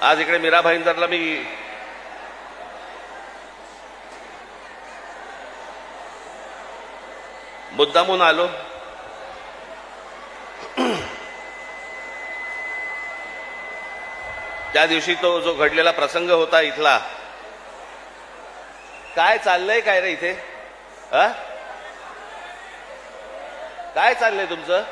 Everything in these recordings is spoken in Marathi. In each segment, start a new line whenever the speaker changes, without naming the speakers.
आज इकडे मीरा भाईंदरला मी मुद्दामून आलो. त्या दिवशी तो जो घडलेला प्रसंग होता इथला, काय चाललंय काय रे इथे? काय चाललंय तुमचं?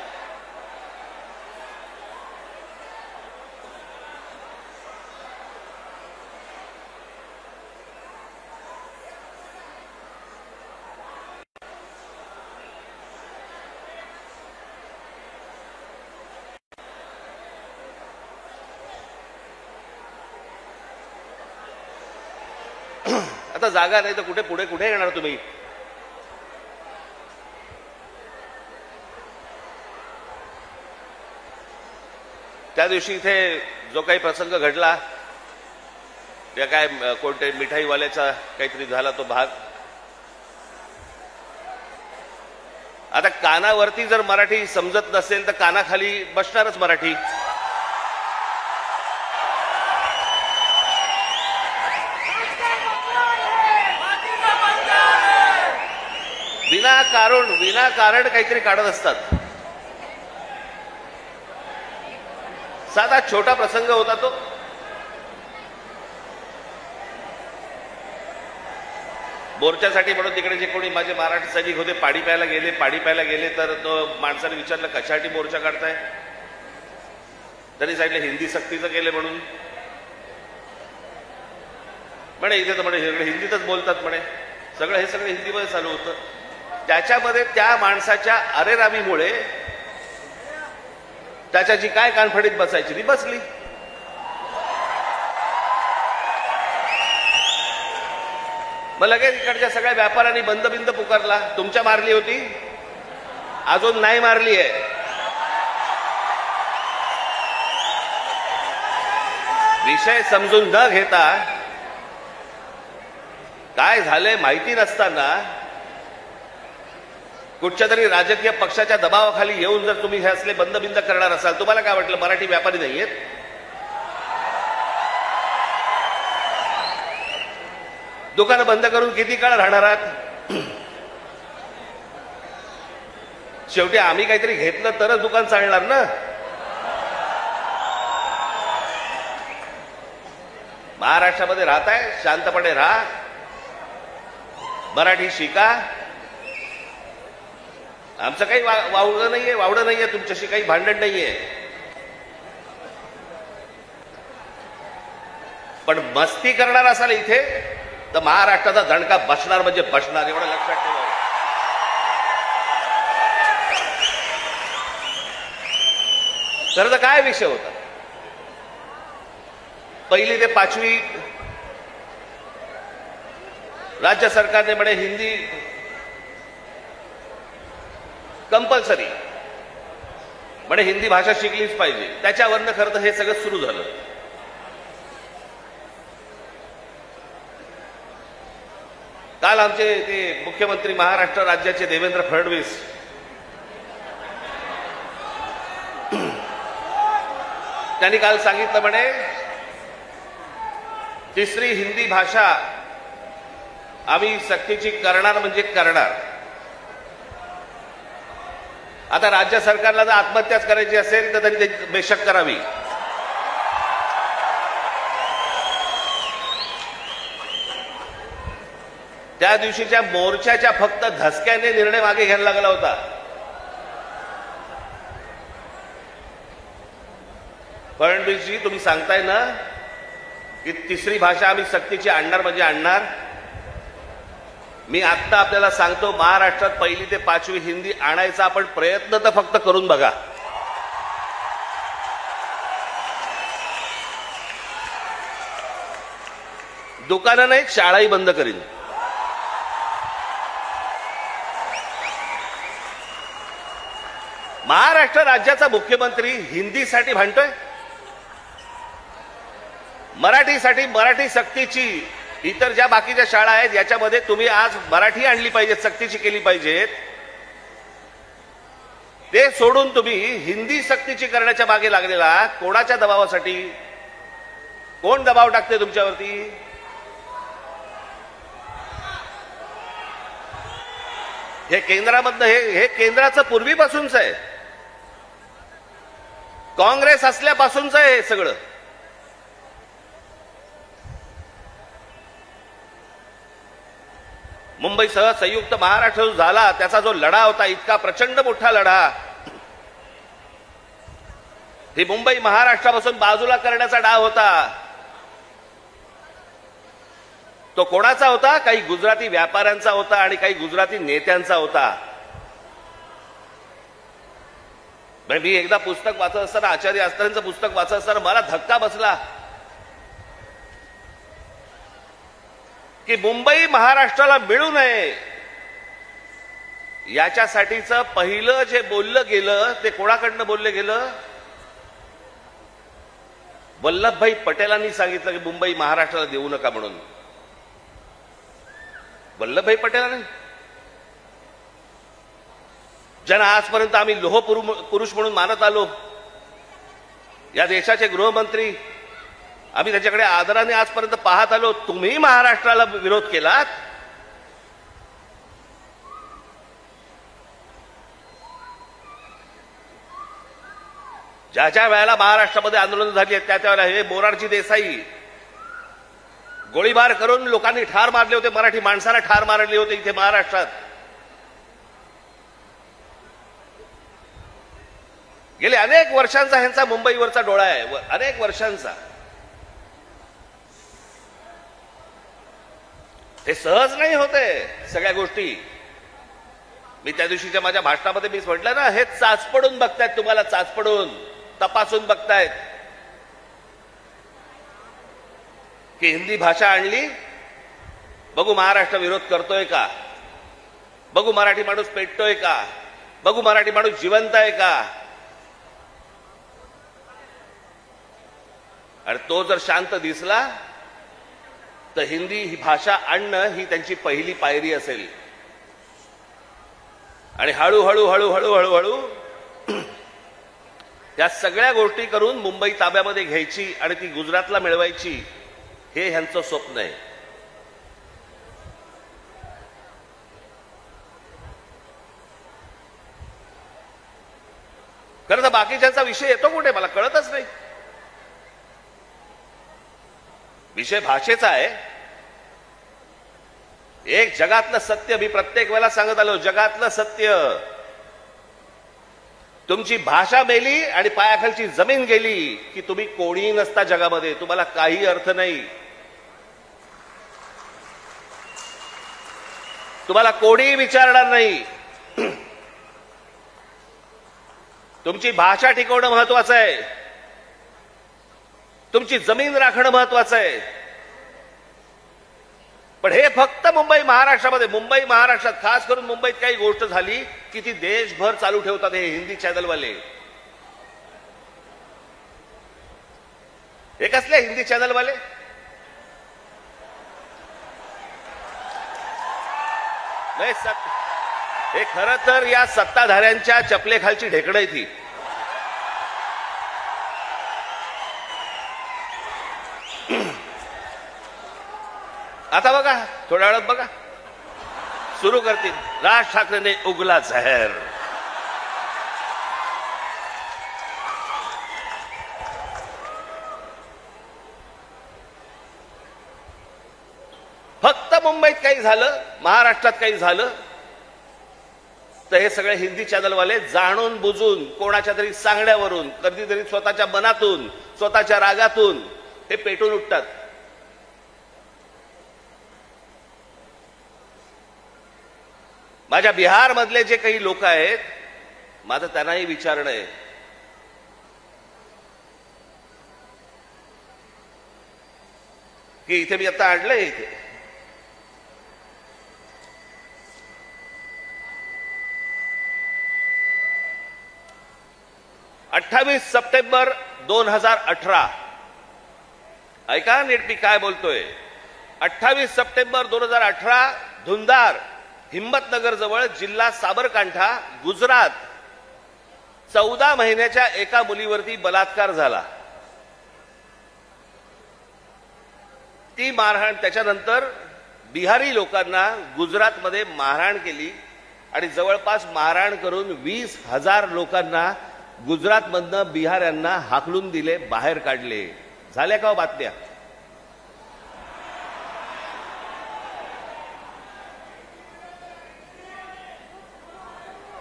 आता जागा नाही तर कुठे पुढे कुठे येणार तुम्ही? त्या दिवशी इथे जो काही प्रसंग घडला, त्या काय कोणते मिठाईवाल्याचा काहीतरी झाला तो भाग. आता कानावरती जर मराठी समजत नसेल तर कानाखाली बसणारच मराठी. विनाकारण काहीतरी काढत असतात. साधा छोटा प्रसंग होता तो. मोर्चासाठी म्हणून तिकडे जे कोणी माझे मराठी सैनिक होते पाणी प्यायला गेले तर तो माणसाने विचारलं कशासाठी मोर्चा काढताय? त्यांनी सांगितलं हिंदी सक्तीचं केलं म्हणून. म्हणे इथे तर म्हणे हिंदीतच बोलतात म्हणे. हे सगळं हिंदीमध्ये चालू होतं. त्याच्यामध्ये त्या माणसाच्या अरेरावीमुळे त्याच्या जी काय कानफडीत बसायची ती बसली. मग लगेच इकडच्या सगळ्या व्यापाऱ्यांनी बंद पुकारला. तुमच्या मारली होती, अजून नाही मारली आहे. विषय समजून न घेता, काय झालंय माहिती नसताना कुठच्या तरी राजकीय पक्षाच्या दबावाखाली येऊन जर तुम्ही हे असले बंद करणार असाल, तुम्हाला काय वाटलं मराठी व्यापारी नाहीयेत? दुकानं बंद करून किती काळ राहणार आहात? शेवटी आम्ही काहीतरी घेतलं तरच दुकान चालणार ना. महाराष्ट्रामध्ये राहताय, शांतपणे राहा, मराठी शिका. आमचं काही वावडं नाहीये, तुमच्याशी काही भांडण नाहीये. पण मस्ती करणार असाल इथे तर महाराष्ट्राचा दणका बसणार म्हणजे बसणार, एवढं लक्षात ठेवा. तर काय विषय होता? 1ली ते 5वी राज्य सरकारने म्हणे हिंदी कंपल्सरी, म्हणे हिंदी भाषा शिकलीच पाहिजे. त्याच्यावरनं खरं तर हे सगळं सुरू झालं. काल आमचे ते मुख्यमंत्री महाराष्ट्र राज्याचे देवेंद्र फडणवीस त्यांनी काल सांगितलं म्हणे तिसरी हिंदी भाषा आम्ही सक्तीची करणार म्हणजे करणार. आता राज्य सरकारला जर आत्महत्याच करायची असेल तर त्यांनी ते बेशक करावी. त्या दिवशीच्या मोर्चाच्या फक्त धसक्याने निर्णय मागे घ्यायला लागला होता. फडणवीसजी तुम्ही सांगताय ना की तिसरी भाषा आम्ही सक्तीची आणणार म्हणजे आणणार. मी आत्ता आपल्याला सांगतो, महाराष्ट्रात 1ली ते 5वी हिंदी आणायचा आपण प्रयत्न तर फक्त करून बघा. दुकानं नाहीत, शाळाही बंद करीन. महाराष्ट्र राज्याचा मुख्यमंत्री हिंदीसाठी भांडतोय, मराठीसाठी, मराठी सक्तीची. इतर ज्या बाकीच्या शाळा आहेत याच्यामध्ये तुम्ही आज मराठी आणली पाहिजे, सक्तीची केली पाहिजेत. ते सोडून तुम्ही हिंदी सक्तीची करण्याच्या मागे लागलेला कोणाच्या दबावासाठी? कोण दबाव टाकते तुमच्यावरती? हे केंद्रामधनं हे केंद्राचं पूर्वीपासूनच आहे, काँग्रेस असल्यापासूनच आहे हे सगळं. मुंबईसह संयुक्त महाराष्ट्र जो झाला त्याचा जो लढा होता, इतका प्रचंड मोठा लढा, ही मुंबई महाराष्ट्रापासून बाजूला करण्याचा डाव होता. तो कोणाचा होता? काही गुजराती व्यापाऱ्यांचा होता आणि काही गुजराती नेत्यांचा होता. मी एकदा पुस्तक वाचत असताना, आचार्य आस्तांचं पुस्तक वाचत असताना मला धक्का बसला की मुंबई महाराष्ट्राला मिळू नये याच्यासाठीचं पहिलं जे बोललं गेलं ते कोणाकडनं बोललं गेलं? वल्लभभाई पटेलांनी सांगितलं की मुंबई महाराष्ट्राला देऊ नका म्हणून. वल्लभभाई पटेलांनी, ज्यांना आजपर्यंत आम्ही लोह पुरुष म्हणून मानत आलो, या देशाचे गृहमंत्री, आम्ही त्याच्याकडे आदराने आजपर्यंत पाहत आलो, तुम्ही महाराष्ट्राला विरोध केलात. ज्या ज्या वेळेला महाराष्ट्रामध्ये आंदोलन झाली आहेत त्या वेळेला हे मोरारजी देसाई गोळीबार करून लोकांनी ठार मारले होते, मराठी माणसाला ठार मारले होते इथे महाराष्ट्रात. गेले अनेक वर्षांचा ह्यांचा मुंबईवरचा डोळा आहे, अनेक वर्षांचा. हे सहज नाही होते सगळ्या गोष्टी. मी त्या दिवशीच्या माझ्या भाषणामध्ये मी म्हटलं ना, हे चाचपडून बघतायत, तुम्हाला चाचपडून तपासून बघतायत की हिंदी भाषा आणली, बघू महाराष्ट्र विरोध करतोय का, बघू मराठी माणूस पेटतोय का, बघू मराठी माणूस जिवंत आहे का. आणि तो जर शांत दिसला तर हिंदी ही भाषा आणणं ही त्यांची पहिली पायरी असेल. आणि हळूहळू हळूहळू हळूहळू या सगळ्या गोष्टी करून मुंबई ताब्यामध्ये घ्यायची आणि ती गुजरातला मिळवायची, हे ह्यांचं स्वप्न आहे. खरं तर बाकीच्यांचा विषय येतो कुठे मला कळतच नाही. विषय भाषेचा आहे. एक जगातलं सत्य मी प्रत्येक वेळेला सांगत आलो, जगातलं सत्य, तुमची भाषा मेली आणि पायाखालची जमीन गेली की तुम्ही कोणीही नसता जगामध्ये, तुम्हाला काही अर्थ नाही. तुम्हाला कोणीही विचारणार नाही. तुमची भाषा टिकवणं महत्वाचं आहे, तुमची जमीन राखणं महत्वाचं आहे. पण हे फक्त मुंबई महाराष्ट्रात खास करून मुंबईत काही गोष्ट झाली की ती देशभर चालू ठेवतात हे हिंदी चॅनलवाले. हे कसले हिंदी चॅनलवाले? हे खरं तर या सत्ताधाऱ्यांच्या चपलेखालची ढेकणं ती. आता बघा, थोड्या वेळात बघा सुरू करतील, राज ठाकरेंनी उगला जहर. फक्त मुंबईत काही झालं, महाराष्ट्रात काही झालं तर हे सगळे हिंदी चॅनलवाले जाणून बुजून कोणाच्या तरी सांगण्यावरून, कधीतरी स्वतःच्या मनातून, स्वतःच्या रागातून हे पेटून उठतात. माझ्या बिहारमधले जे काही लोक आहेत, माझं त्यांनाही विचारणं आहे की इथे मी आता आणलंय, इथे 28 सप्टेंबर 2018, ऐका नीट मी काय बोलतोय. 28 सप्टेंबर 2018 धुंदार, हिम्मतनगर जवळ, जिल्हा साबरकांठा, गुजरात, 14 महिन्याच्या एका मुलीवरती बलात्कार झाला. ती मारहाण त्याच्यानंतर बिहारी लोकांना गुजरातमध्ये मारहाण केली आणि जवळपास मारहाण करून 20,000 लोकांना गुजरातमधनं बिहाऱ्यांना हाकलून दिले, बाहेर काढले. झाल्या का हो बातम्या?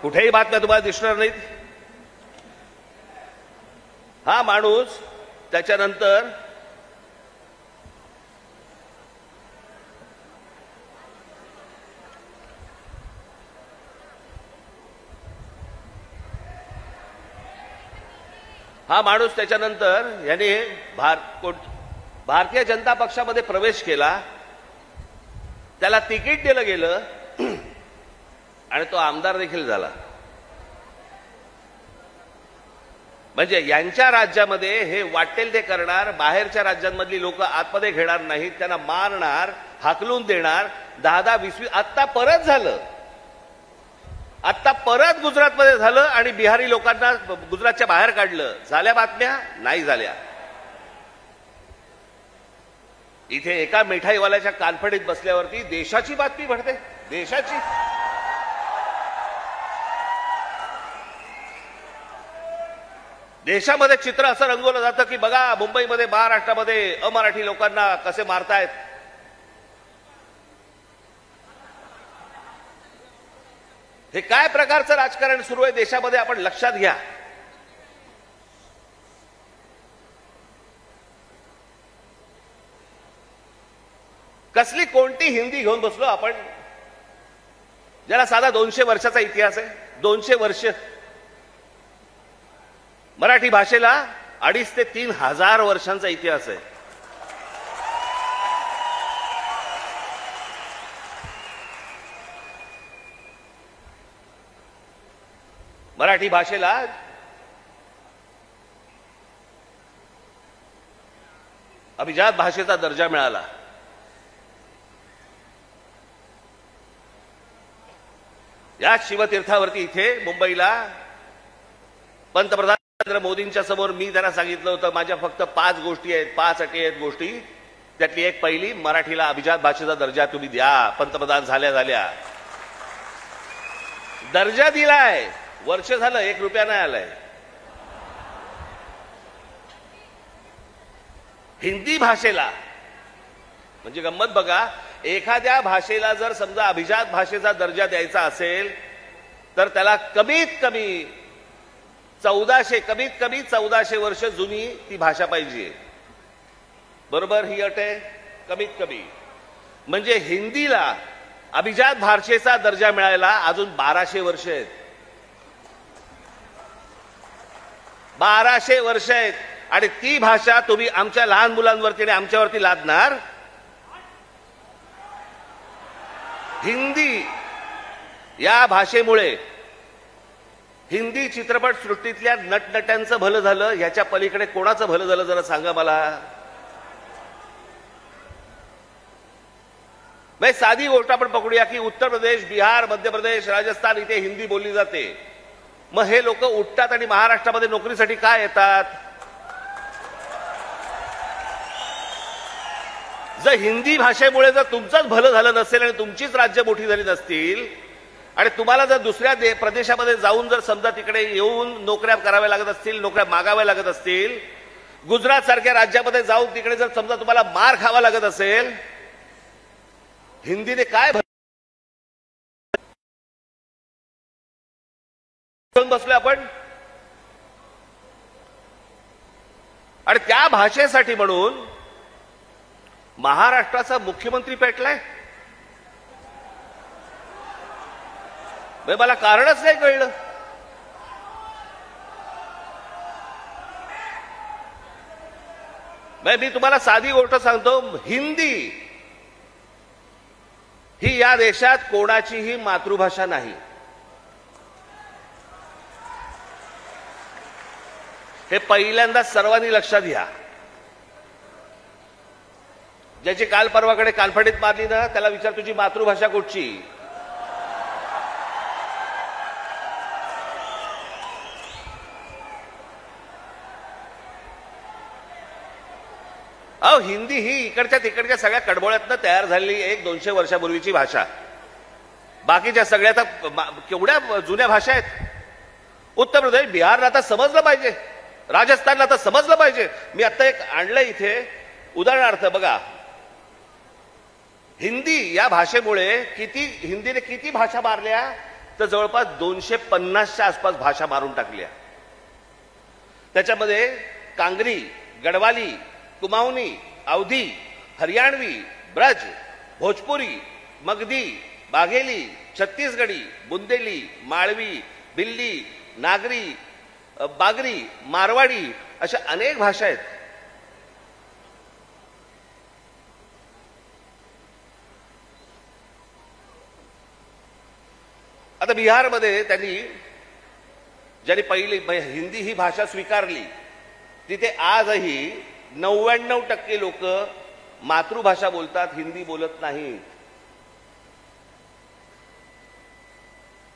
कुठेही बातम्या तुम्हाला दिसणार नाहीत. हा माणूस त्याच्यानंतर याने भारतीय जनता पक्षामध्ये प्रवेश केला, त्याला तिकीट दिलं गेलं आणि तो आमदार देखील झाला. म्हणजे यांच्या राज्यामध्ये हे वाटेल ते करणार, बाहेरच्या राज्यांमधली लोक आतमध्ये घेणार नाहीत, त्यांना मारणार, हाकलून देणार. 10-20 आत्ता परत झालं, आत्ता परत गुजरातमध्ये झालं आणि बिहारी लोकांना गुजरातच्या बाहेर काढलं. झाल्या बातम्या? नाही झाल्या. इथे एका मिठाईवाल्याच्या कानफडीत बसल्यावरती देशाची बातमी भरते, देशाची. देशामध्ये चित्र असं रंगवलं जातं की बघा मुंबईमध्ये, महाराष्ट्रामध्ये अमराठी लोकांना कसे मारतायत. हे काय प्रकारचं राजकारण सुरू आहे देशामध्ये, आपण लक्षात घ्या. कसली कोणती हिंदी घेऊन बसलो आपण, ज्याला साधा 200 वर्षाचा इतिहास आहे. 200 वर्ष. मराठी भाषेला 2,500 ते 3,000 वर्षांचा इतिहास आहे. मराठी भाषेला अभिजात भाषेचा दर्जा मिळाला. या शिवतीर्थावरती इथे मुंबईला पंतप्रधान नरेंद्र मोदींच्या समोर मी त्यांना सांगितलं होतं, माझ्या फक्त 5 गोष्टी आहेत, 5 अटी आहेत गोष्टी. त्यातली एक पहिली, मराठीला अभिजात भाषेचा दर्जा तुम्ही द्या. पंतप्रधान झाल्या दर्जा दिलाय, वर्ष झालं, 1 रुपया नाही आलाय. हिंदी भाषेला म्हणजे गंमत बघा, एखाद्या भाषेला जर समजा अभिजात भाषेचा दर्जा द्यायचा असेल तर त्याला कमीत कमी 1400 वर्ष जुनी ती भाषा पाहिजे. बरोबर? ही अट आहे कमीत कमी. म्हणजे हिंदीला अभिजात भाषेचा दर्जा मिळायला अजून 1200 वर्ष आहेत. 1200 वर्ष आहेत. आणि ती भाषा तुम्ही आमच्या लहान मुलांवरती आणि आमच्यावरती लादणार. हिंदी या भाषेमुळे हिंदी चित्रपट सृष्टीतल्या नटनट्यांचं भलं झालं, ह्याच्या पलीकडे कोणाचं भलं झालं जरा सांगा मला. साधी गोष्ट आपण पकडूया की उत्तर प्रदेश, बिहार, मध्य प्रदेश, राजस्थान इथे हिंदी बोलली जाते. मग हे लोक उठतात आणि महाराष्ट्रामध्ये नोकरीसाठी काय येतात? जर हिंदी भाषेमुळे जर तुमचंच भलं झालं नसेल आणि तुमचीच राज्य मोठी झाली नसतील आणि तुम्हाला जर दुसऱ्या प्रदेशामध्ये जाऊन जर समजा तिकडे येऊन नोकऱ्या कराव्या लागत असतील, नोकऱ्या मागाव्या लागत असतील, गुजरात सारख्या राज्यामध्ये जाऊन तिकडे जर समजा तुम्हाला मार खावा लागत असेल, हिंदीने काय बसलोय आपण. आणि त्या भाषेसाठी म्हणून महाराष्ट्राचा मुख्यमंत्री पेटलाय. मला कारणच नाही कळलं. मी तुम्हाला साधी गोष्ट सांगतो, हिंदी ही या देशात कोणाचीही मातृभाषा नाही. हे पहिल्यांदा सर्वांनी लक्षात घ्या. ज्याची काल परवाकडे कानफडीत मारली ना, त्याला विचार तुझी मातृभाषा कुठची. अहो, हिंदी ही इकडच्या तिकडच्या सगळ्या कडबोळ्यातनं तयार झालेली 100-200 वर्षापूर्वीची भाषा. बाकीच्या सगळ्या तर केवढ्या जुन्या भाषा आहेत. उत्तर प्रदेश, बिहारला तर समजलं पाहिजे, राजस्थानला तर समजलं पाहिजे. मी आता एक आणलं इथे उदाहरणार्थ बघा. हिंदी या भाषेमुळे हिंदीने किती भाषा मारल्या, तर जवळपास 250च्या आसपास भाषा मारून टाकल्या. त्याच्यामध्ये कांगरी, गडवाली, कुमाऊनी, अवधी, हरियाणवी, ब्रज, भोजपुरी, मगधी, बाघेली, छत्तीसगडी, बुंदेली, माळवी, भिल्ली, नागरी, बागरी, मारवाडी अशा अनेक भाषा आहेत. आता बिहारमध्ये ज्यांनी पहिली हिंदी ही भाषा स्वीकारली, तिथे आजही 99% लोक मातृभाषा बोलतात, हिंदी बोलत नाहीत.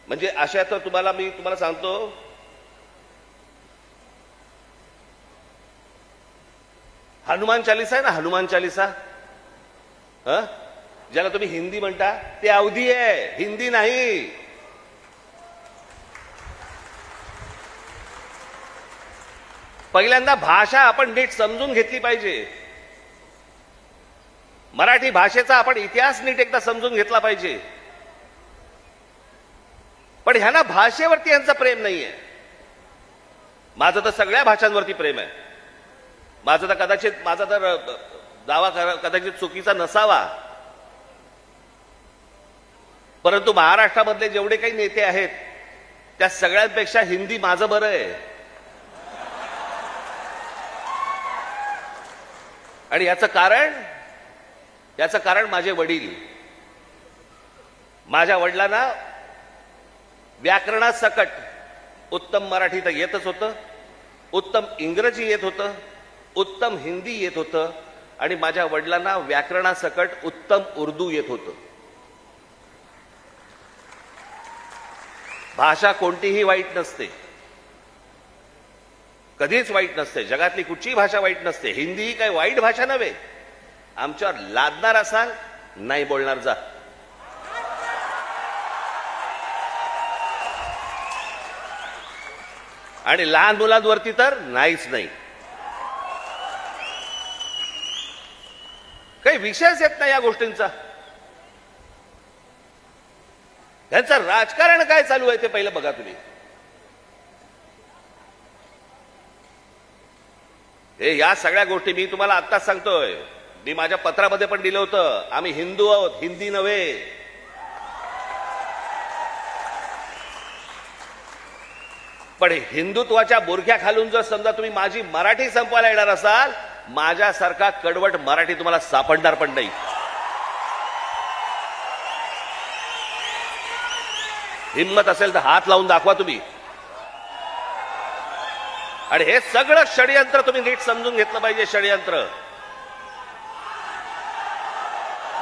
म्हणजे अशा तर मी तुम्हाला सांगतो, हनुमान चालीसा आहे ना, हनुमान चालीसा, ज्याला तुम्ही हिंदी म्हणता, ते अवधी आहे, हिंदी नाही. पहिल्यांदा भाषा आपण नीट समजून घेतली पाहिजे. मराठी भाषेचा आपण इतिहास नीट एकदा समजून घेतला पाहिजे. पण ह्यांना भाषेवरती यांचं प्रेम नाहीये. माझं तर सगळ्या भाषांवरती प्रेम आहे. माझा तर दावा कदाचित चुकीचा नसावा, परंतु महाराष्ट्रामधले जेवढे काही नेते आहेत त्या सगळ्यांपेक्षा हिंदी माझं बरं आहे. आणि याचं कारण माझे वडील. माझ्या वडिलांना व्याकरणासकट उत्तम मराठी तर येतच होतं, उत्तम इंग्रजी येत होतं, उत्तम हिंदी येत होतं, आणि माझ्या वडिलांना व्याकरणासकट उत्तम उर्दू येत होतं. भाषा कोणतीही वाईट नसते, कधीच वाईट नसते. जगातली कुठचीही भाषा वाईट नसते. हिंदी ही काही वाईट भाषा नव्हे. आमच्यावर लादणार असाल, नाही बोलणार जा. आणि लहान मुलांवरती तर नाहीच नाही. काही विषयच येत नाही या गोष्टींचा. त्यांचं राजकारण काय चालू आहे ते पहिलं बघा तुम्ही. या सगळ्या गोष्टी मी तुम्हाला आत्ताच सांगतोय. मी माझ्या पत्रामध्ये पण दिलं होतं, आम्ही हिंदू आहोत, हिंदी नव्हे. पण हिंदुत्वाच्या बोरख्या खालून जर समजा तुम्ही माझी मराठी संपवायला येणार असाल, माझ्यासारखा कडवट मराठी तुम्हाला सापडणार पण नाही. हिम्मत असेल तर हात लावून दाखवा तुम्ही. आणि हे सगळं षडयंत्र तुम्ही नीट समजून घेतलं पाहिजे. षडयंत्र.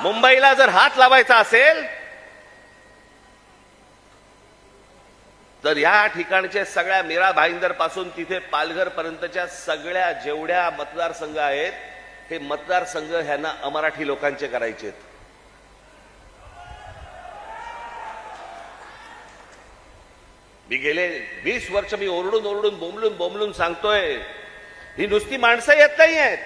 मुंबईला जर हात लावायचा असेल तर या ठिकाणचे सगळ्या मीरा भाईंदर पासून तिथे पालघर पर्यंतच्या सगळ्या जेवढ्या मतदारसंघ आहेत, हे मतदारसंघ ह्यांना अमराठी लोकांचे करायचे. मी गेले 20 वर्ष मी ओरडून बोंबलून सांगतोय, ही नुसती माणसं येत नाही आहेत.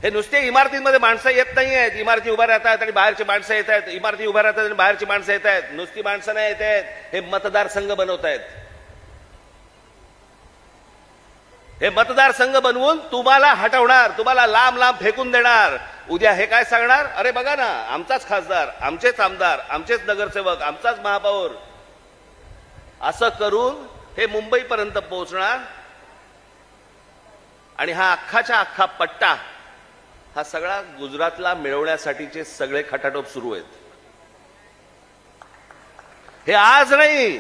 हे नुसते इमारतींमध्ये माणसं येत नाही आहेत. इमारती उभ्या राहतात आणि बाहेरची माणसं येत आहेत. इमारती उभ्या राहतात आणि बाहेरची माणसं येत आहेत. नुसती माणसं नाही येत आहेत. हे मतदारसंघ बनवत आहेत. हे मतदारसंघ बनवून तुम्हाला हटवणार, तुम्हाला लांब लांब फेकून देणार. उद्या हे काय सांगणार, अरे बघा ना, आमचाच खासदार, आमचेच आमदार, आमचेच नगरसेवक, आमचाच महापौर. असं करून हे मुंबईपर्यंत पोहोचणार. आणि हा अख्खाच्या अख्खा पट्टा हा सगळा गुजरातला मिळवण्यासाठीचे सगळे खटाटोप सुरू आहेत. हे आज नाही,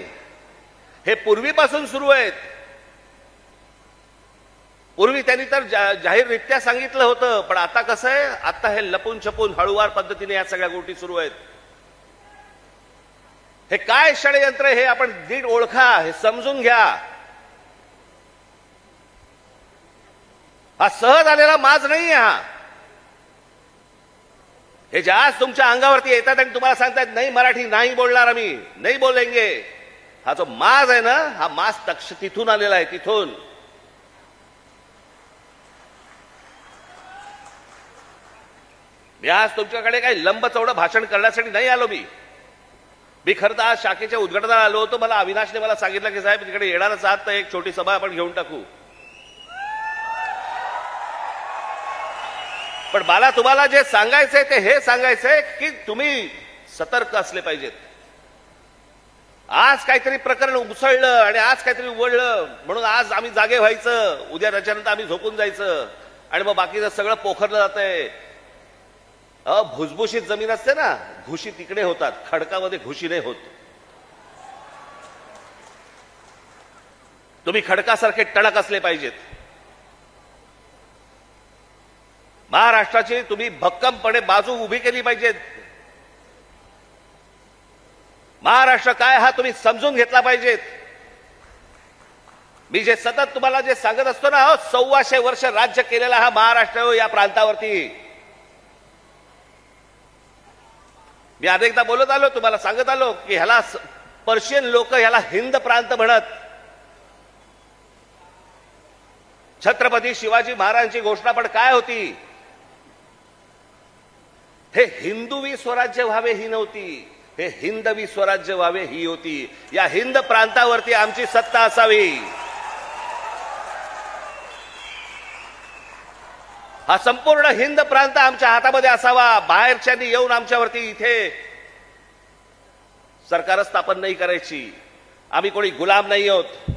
हे पूर्वीपासून सुरू आहेत. पूर्वी त्यांनी तर जाहीररित्या सांगितलं होतं, पण आता कसं आहे, आता हे लपून छपून हळूवार पद्धतीने या सगळ्या गोष्टी सुरू आहेत. हे काय षडयंत्र हे आपण नीट ओळखा, हे समजून घ्या. हा सहज आलेला माज नाही हा. हे जास्त तुमच्या अंगावरती येतात आणि तुम्हाला सांगतात नाही मराठी नाही बोलणार, आम्ही नाही बोलेंगे. हा जो माज आहे ना, हा माज तिथून आलेला आहे, तिथून. मी आज तुमच्याकडे काही लंबचौडं भाषण करण्यासाठी नाही आलो. मी खरं तर आज शाखेच्या उद्घाटनाला आलो होतो. मला अविनाशने मला सांगितलं की साहेब तिकडे येणारच आहात तर एक छोटी सभा आपण घेऊन टाकू. पण मला तुम्हाला जे सांगायचंय ते हे सांगायचंय की तुम्ही सतर्क असले पाहिजेत. आज काहीतरी प्रकरण उसळलं आणि आज काहीतरी उघडलं म्हणून आज आम्ही जागे व्हायचं, उद्या त्याच्यानंतर आम्ही झोपून जायचं आणि मग बाकीचं सगळं पोखरलं जातंय. भुसभुशीत जमीन असते ना, घुशी तिकडे होतात, खडकामध्ये घुशी नाही होत. तुम्ही खडकासारखे टणक असले पाहिजेत. महाराष्ट्राची तुम्ही भक्कमपणे बाजू उभी केली पाहिजेत. महाराष्ट्र काय हा तुम्ही समजून घेतला पाहिजेत. मी जे सतत तुम्हाला जे सांगत असतो ना, 1400 वर्ष राज्य केलेला हा महाराष्ट्र या प्रांतावरती. मी अनेकदा बोलत आलो, तुम्हाला सांगत आलो की ह्याला पर्शियन लोक ह्याला हिंद प्रांत म्हणत. छत्रपती शिवाजी महाराजांची घोषणा पण काय होती? हे हिंदवी स्वराज्य व्हावे ही नव्हती, हे हिंदवी स्वराज्य व्हावे ही होती. या हिंद प्रांतावरती आमची सत्ता असावी. हा संपूर्ण हिंद प्रांत आमच्या हातामध्ये असावा. बाहेरच्यांनी येऊन आमच्यावरती इथे सरकार स्थापन नाही करायची. आम्ही कोणी गुलाम नाही आहोत.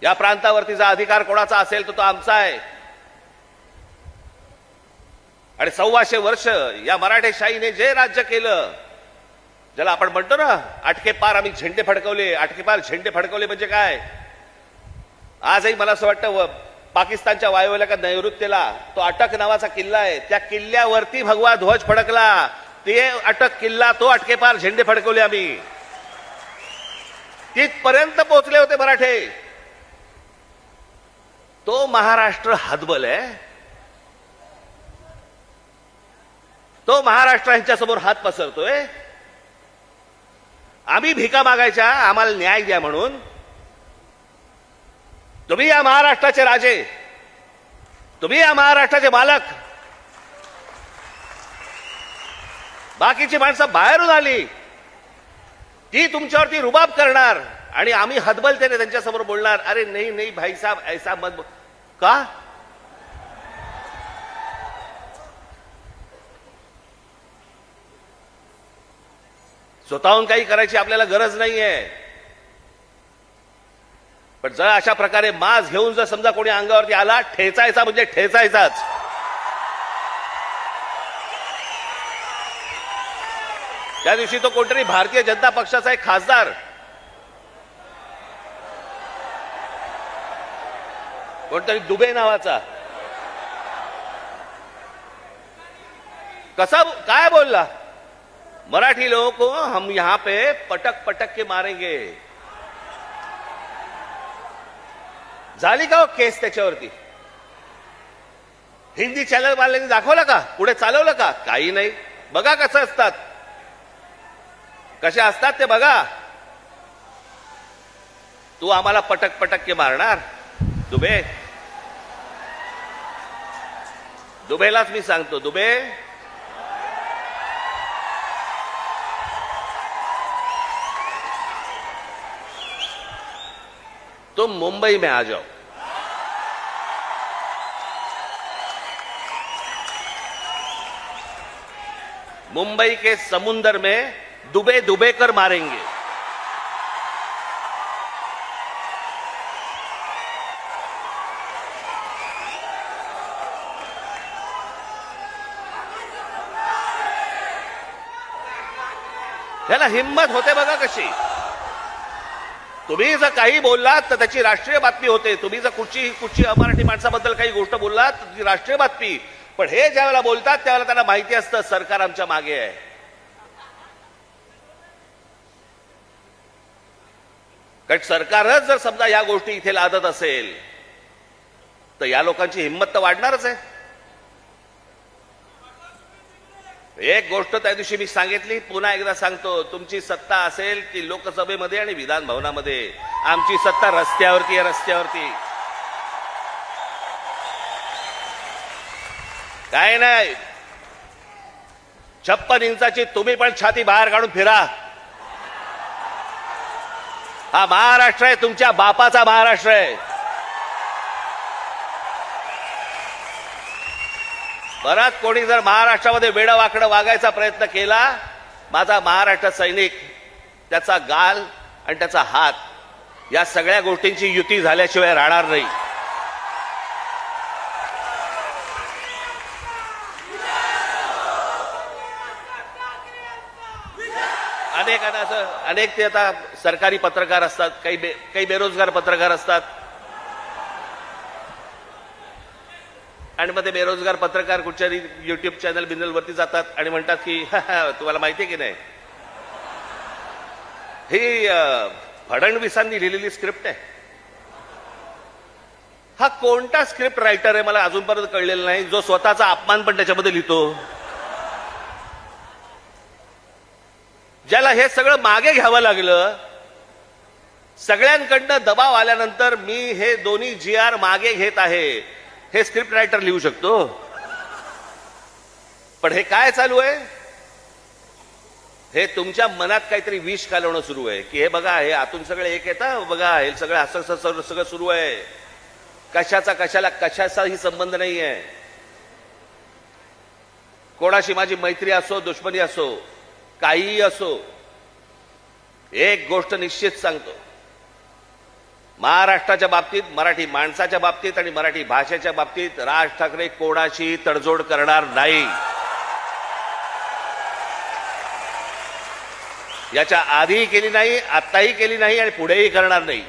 या प्रांतावरतीचा अधिकार कोणाचा असेल तर तो आमचा आहे. आणि 1400 वर्ष या मराठेशाहीने जे राज्य केलं, ज्याला आपण म्हणतो ना अटके पार आम्ही झेंडे फडकवले. अटके पार झेंडे फडकवले म्हणजे काय? आजही मला असं वाटतं पाकिस्तानच्या वायव्येला का नैऋत्येला तो अटक नावाचा किल्ला आहे, त्या किल्ल्यावरती भगवा ध्वज फडकला. ते अटक किल्ला, तो अटकेपार झेंडे फडकवले आम्ही. तिथपर्यंत पोहोचले होते मराठे. तो महाराष्ट्र हतबल आहे. तो महाराष्ट्र यांच्यासमोर हात पसरतोय. आम्ही भिका मागायच्या आम्हाला न्याय द्या म्हणून. तुम्ही या महाराष्ट्राचे राजे, तुम्ही या महाराष्ट्राचे मालक. बाकीची माणसं बाहेरून आली, ती तुमच्यावरती रुबाब करणार आणि आम्ही हतबलतेने त्यांच्यासमोर बोलणार, अरे नाही नाही भाई साहब ऐसा मत. का? स्वतःहून काही करायची आपल्याला गरज नाहीये. पण जर अशा प्रकारे माज घेऊन जर समजा कोणी अंगावरती आला, ठेचायचा म्हणजे ठेचायचाच. त्या दिवशी तो कोणतरी भारतीय जनता पक्षाचा एक खासदार, कोणतरी दुबे नावाचा, कसा काय बोलला, मराठी लोगों को हम यहां पे पटक पटक के मारेंगे. झाली का हो केस त्याच्यावरती? हिंदी चॅनल वाल्यांनी दाखवलं का? पुढे चालवलं का? काही नाही. बघा कसं असतात, कसे असतात ते बघा. तू आम्हाला पटक पटक के मारणार दुबे? दुबेलाच मी सांगतो, दुबे तुम मुंबई में आ जाओ. मुंबई के समुंदर में डुबे डुबे कर मारेंगे. त्याला हिम्मत होते बघा कशी. तुम्ही जर काही बोललात तर त्याची राष्ट्रीय बातमी होते. तुम्ही जर कुठची अमराठी माणसाबद्दल काही गोष्ट बोललात तर ती राष्ट्रीय बातमी. पण हे ज्या वेळेला बोलतात त्यावेळेला त्यांना माहिती असतं सरकार आमच्या मागे आहे. कारण सरकारच जर समजा या गोष्टी इथे लादत असेल तर या लोकांची हिंमत तर वाढणारच आहे. एक गोष्ट त्या दिवशी मी सांगितली, पुन्हा एकदा सांगतो, तुमची सत्ता असेल ती लोकसभेमध्ये आणि विधान भवनामध्ये, आमची सत्ता रस्त्यावरती आहे. रस्त्यावरती काय नाही. 56 इंचाची तुम्ही पण छाती बाहेर काढून फिरा. हा महाराष्ट्र आहे, तुमच्या बापाचा महाराष्ट्र आहे. बराच कोणी जर महाराष्ट्रामध्ये वेडवाकडं वागायचा प्रयत्न केला, माझा महाराष्ट्र सैनिक त्याचा गाल आणि त्याचा हात या सगळ्या गोष्टींची युती झाल्याशिवाय राहणार नाही. अनेक ते आता सरकारी पत्रकार असतात, काही बेरोजगार पत्रकार असतात, आणि मग ते बेरोजगार पत्रकार कुठच्या युट्यूब चॅनल बिनलवरती जातात आणि म्हणतात की तुम्हाला माहिती आहे की नाही, ही फडणवीसांनी लिहिलेली स्क्रिप्ट आहे. हा कोणता स्क्रिप्ट रायटर आहे मला अजूनपर्यंत कळलेला नाही, जो स्वतःचा अपमान पण त्याच्यामध्ये लिहितो. ज्याला हे सगळं मागे घ्यावं लागलं, सगळ्यांकडनं दबाव आल्यानंतर मी हे दोन्ही GR मागे घेत आहे, हे स्क्रिप्ट रायटर लिहू शकतो. पण हे काय चालू आहे? हे तुमच्या मनात काहीतरी विष घालवणं सुरू आहे की हे बघा, हे आतून सगळे एक येतं, बघा हे सगळं असं सगळं सुरू आहे. कशाचा कशाला कशाचाही संबंध नाही आहे. कोणाशी माझी मैत्री असो, दुश्मनी असो, काहीही असो, एक गोष्ट निश्चित सांगतो, महाराष्ट्राच्या बाबतीत, मराठी माणसाच्या बाबतीत आणि मराठी भाषेच्या बाबतीत राज ठाकरे कोणाशी तडजोड करणार नाही. याच्या आधीही केली नाही, आत्ताही केली नाही आणि पुढेही करणार नाही.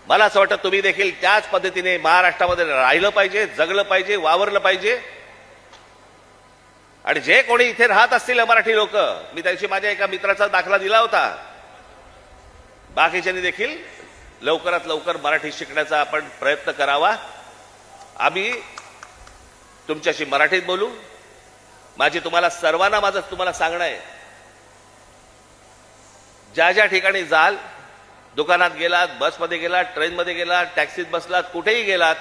मला असं वाटतं तुम्ही देखील त्याच पद्धतीने महाराष्ट्रामध्ये राहिलं पाहिजे, जगलं पाहिजे, वावरलं पाहिजे. आणि जे कोणी इथे राहत असतील मराठी लोक, मी त्याशी माझ्या एका मित्राचा दाखला दिला होता, बाकीच्यांनी देखील लवकरात लवकर मराठी शिकण्याचा आपण प्रयत्न करावा. आम्ही तुमच्याशी मराठीत बोलू. माझी तुम्हाला सर्वांना तुम्हाला सांगणं आहे, ज्या ज्या ठिकाणी जाल, दुकानात गेलात, बसमध्ये गेलात, ट्रेनमध्ये गेलात, टॅक्सीत बसलात, कुठेही गेलात,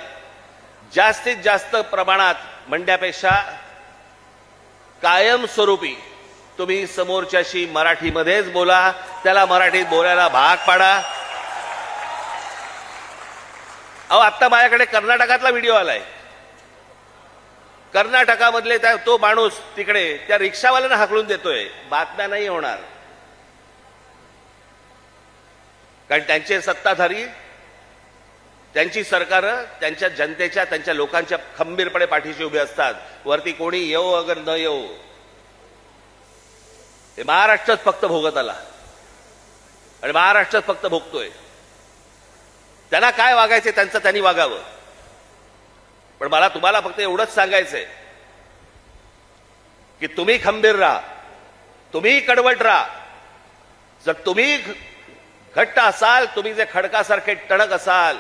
जास्तीत जास्त प्रमाणात म्हणण्यापेक्षा कायमस्वरूपी तुम्ही समोरच्याशी मराठीमध्येच बोला, त्याला मराठीत बोलायला भाग पाडा. आता माझ्याकडे कर्नाटकातला व्हिडिओ आलाय. कर्नाटकामधले तो माणूस तिकडे त्या रिक्षावाल्यांना हाकलून देतोय. बातम्या नाही होणार, कारण त्यांचे सत्ताधारी, त्यांची सरकारं त्यांच्या जनतेच्या, त्यांच्या लोकांच्या खंबीरपणे पाठीशी उभे असतात. वरती कोणी येऊ अगर न येऊ, हे महाराष्ट्रच फक्त भोगत आला आणि महाराष्ट्रच फक्त भोगतोय. त्यांना काय वागायचे त्यांचं त्यांनी वागावं. पण मला तुम्हाला फक्त एवढंच सांगायचंय की तुम्ही खंबीर राहा, तुम्ही कडवट राहा. जर तुम्ही घट्ट असाल, तुम्ही जे खडकासारखे टणक असाल,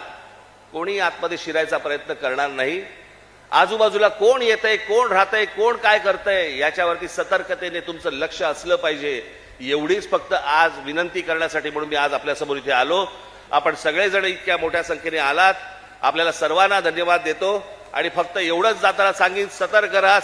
कोणी आतमध्ये शिरायचा प्रयत्न करणार नाही. आजूबाजूला कोण येतंय, कोण राहतंय, कोण काय करतंय, याच्यावरती सतर्कतेने तुमचं लक्ष असलं पाहिजे. एवढीच फक्त आज विनंती करण्यासाठी म्हणून मी आज आपल्यासमोर इथे आलो. आपण सगळेजण इतक्या मोठ्या संख्येने आलात, आपल्याला सर्वांना धन्यवाद देतो. आणि फक्त एवढंच जाताना सांगेन, सतर्क राहा.